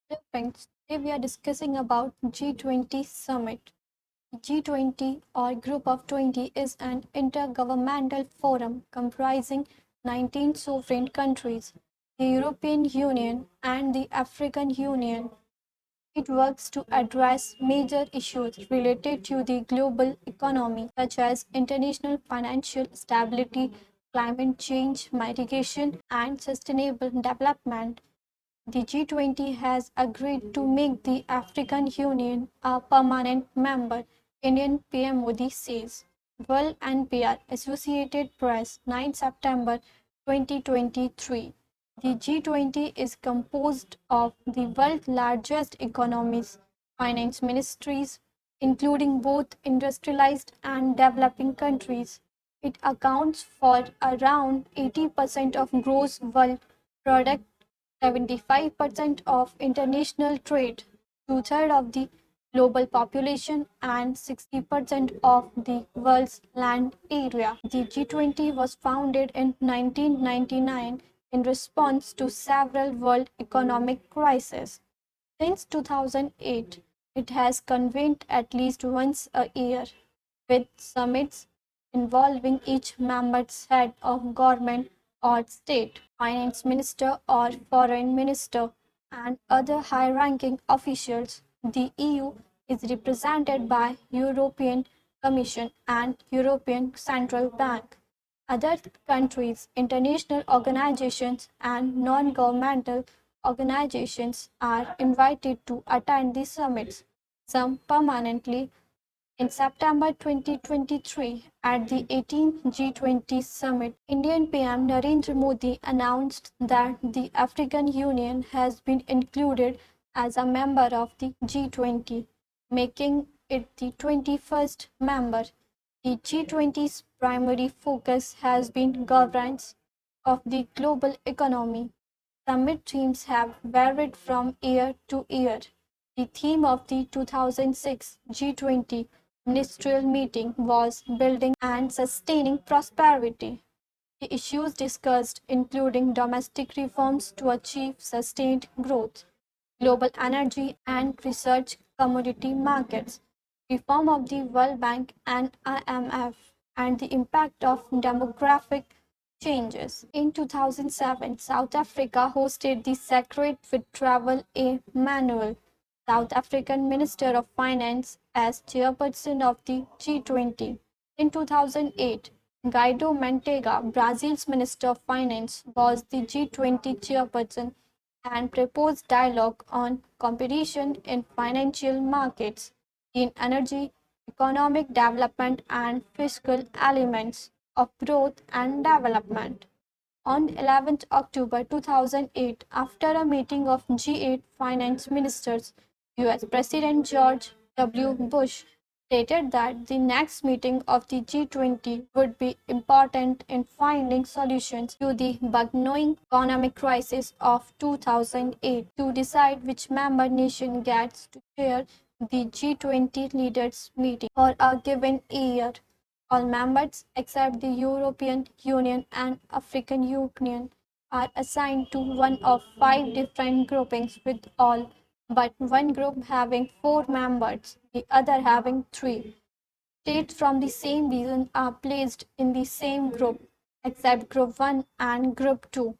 Dear friends, today we are discussing about G20 Summit. G20 or Group of 20 is an intergovernmental forum comprising 19 sovereign countries, the European Union and the African Union. It works to address major issues related to the global economy such as international financial stability, climate change mitigation and sustainable development. The G20 has agreed to make the African Union a permanent member, Indian PM Modi says. World NPR Associated Press 9 September 2023. The G20 is composed of the world's largest economies, finance ministries, including both industrialized and developing countries. It accounts for around 80% of gross world product, 75% of international trade, two-thirds of the global population, and 60% of the world's land area. The G20 was founded in 1999 in response to several world economic crises. Since 2008, it has convened at least once a year, with summits involving each member's head of government or state, finance minister or foreign minister, and other high-ranking officials. The EU is represented by European Commission and European Central Bank. Other countries, international organizations, and non governmental organizations are invited to attend the summits, some permanently. In September 2023, at the 18th G20 summit, Indian PM Narendra Modi announced that the African Union has been included as a member of the G20, making it the 21st member. The G20's primary focus has been governance of the global economy. Summit themes have varied from year to year. The theme of the 2006 G20 ministerial meeting was building and sustaining prosperity. The issues discussed including domestic reforms to achieve sustained growth, global energy and research commodity markets, reform of the World Bank and IMF, and the impact of demographic changes. In 2007, South Africa hosted the Sacred with Travel A Manual, South African Minister of Finance, as chairperson of the G20. In 2008, Guido Mantega, Brazil's Minister of Finance, was the G20 chairperson and proposed dialogue on competition in financial markets, in energy, economic development, and fiscal elements of growth and development. On 11 October 2008, after a meeting of G8 finance ministers, US President George W. Bush stated that the next meeting of the G20 would be important in finding solutions to the burgeoning economic crisis of 2008 to decide which member nation gets to chair the G20 leaders meeting for a given year. All members except the European Union and African Union are assigned to one of five different groupings, with all but one group having four members, the other having three. States from the same region are placed in the same group, except Group 1 and Group 2.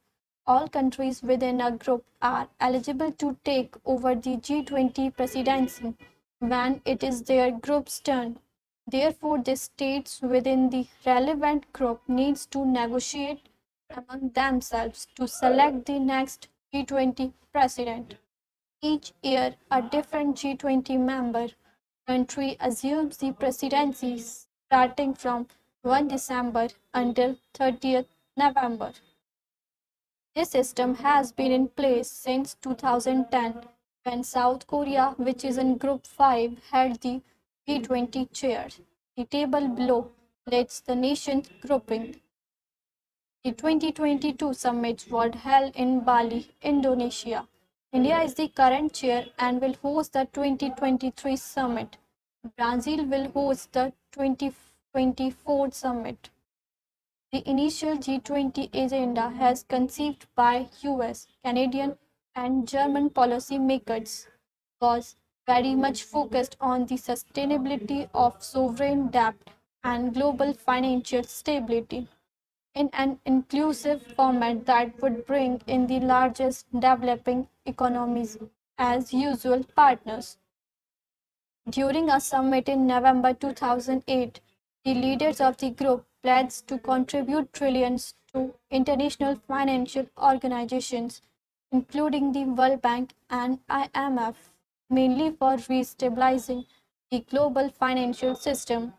All countries within a group are eligible to take over the G20 presidency when it is their group's turn. Therefore, the states within the relevant group needs to negotiate among themselves to select the next G20 president. Each year, a different G20 member country assumes the presidency starting from 1 December until 30th November. This system has been in place since 2010 when South Korea, which is in Group 5, had the G20 chair. The table below lists the nations grouping. The 2022 summit was held in Bali, Indonesia. India is the current chair and will host the 2023 summit. Brazil will host the 2024 summit. The initial G20 agenda has conceived by US, Canadian, and German policymakers was very much focused on the sustainability of sovereign debt and global financial stability in an inclusive format that would bring in the largest developing economies as usual partners. During a summit in November 2008, the leaders of the group pledged to contribute trillions to international financial organizations, including the World Bank and IMF, mainly for restabilizing the global financial system.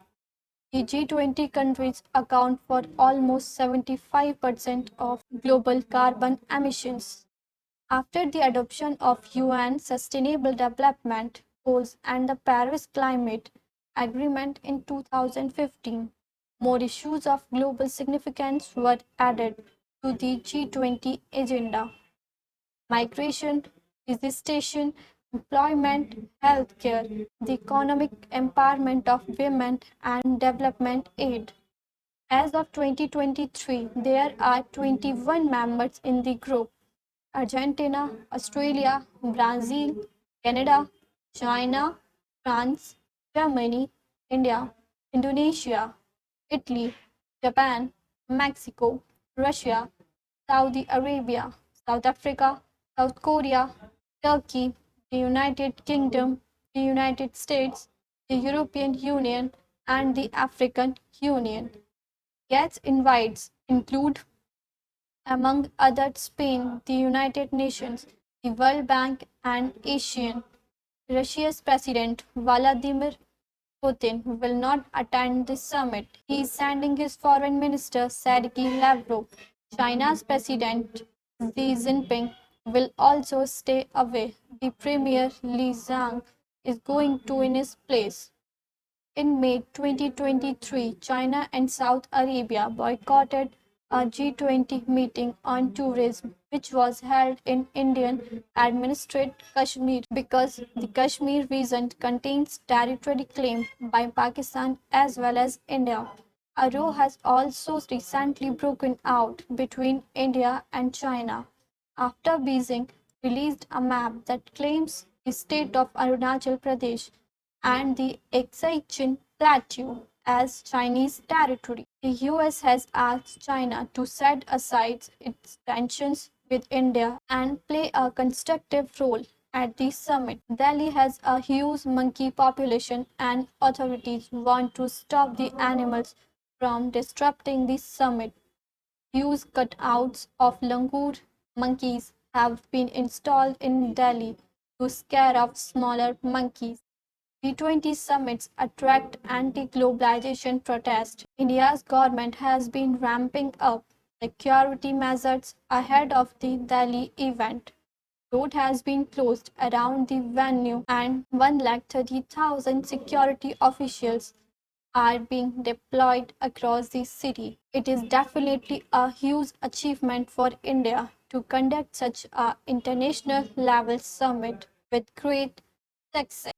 The G20 countries account for almost 75% of global carbon emissions. After the adoption of UN Sustainable Development Goals and the Paris Climate Agreement in 2015, more issues of global significance were added to the G20 agenda: migration, legislation, employment, healthcare, the economic empowerment of women, and development aid. As of 2023, there are 21 members in the group: Argentina, Australia, Brazil, Canada, China, France, Germany, India, Indonesia, Italy, Japan, Mexico, Russia, Saudi Arabia, South Africa, South Korea, Turkey, the United Kingdom, the United States, the European Union, and the African Union. Guest invites include, among others, Spain, the United Nations, the World Bank, and ASEAN. Russia's President Vladimir Putin will not attend this summit. He is sending his foreign minister Sergei Lavrov. China's President Xi Jinping will also stay away. The Premier Li Zhang is going to in his place. In May 2023, China and Saudi Arabia boycotted a G20 meeting on tourism, which was held in Indian administered Kashmir, because the Kashmir region contains territory claimed by Pakistan as well as India. A row has also recently broken out between India and China after Beijing released a map that claims the state of Arunachal Pradesh and the Exarchin Plateau as Chinese territory. The US has asked China to set aside its tensions with India and play a constructive role at the summit. Delhi has a huge monkey population, and authorities want to stop the animals from disrupting the summit. Huge cutouts of langur monkeys have been installed in Delhi to scare off smaller monkeys. G20 summits attract anti-globalization protests. India's government has been ramping up security measures ahead of the Delhi event. Road has been closed around the venue and 130,000 security officials are being deployed across the city. It is definitely a huge achievement for India to conduct such an international level summit with great success.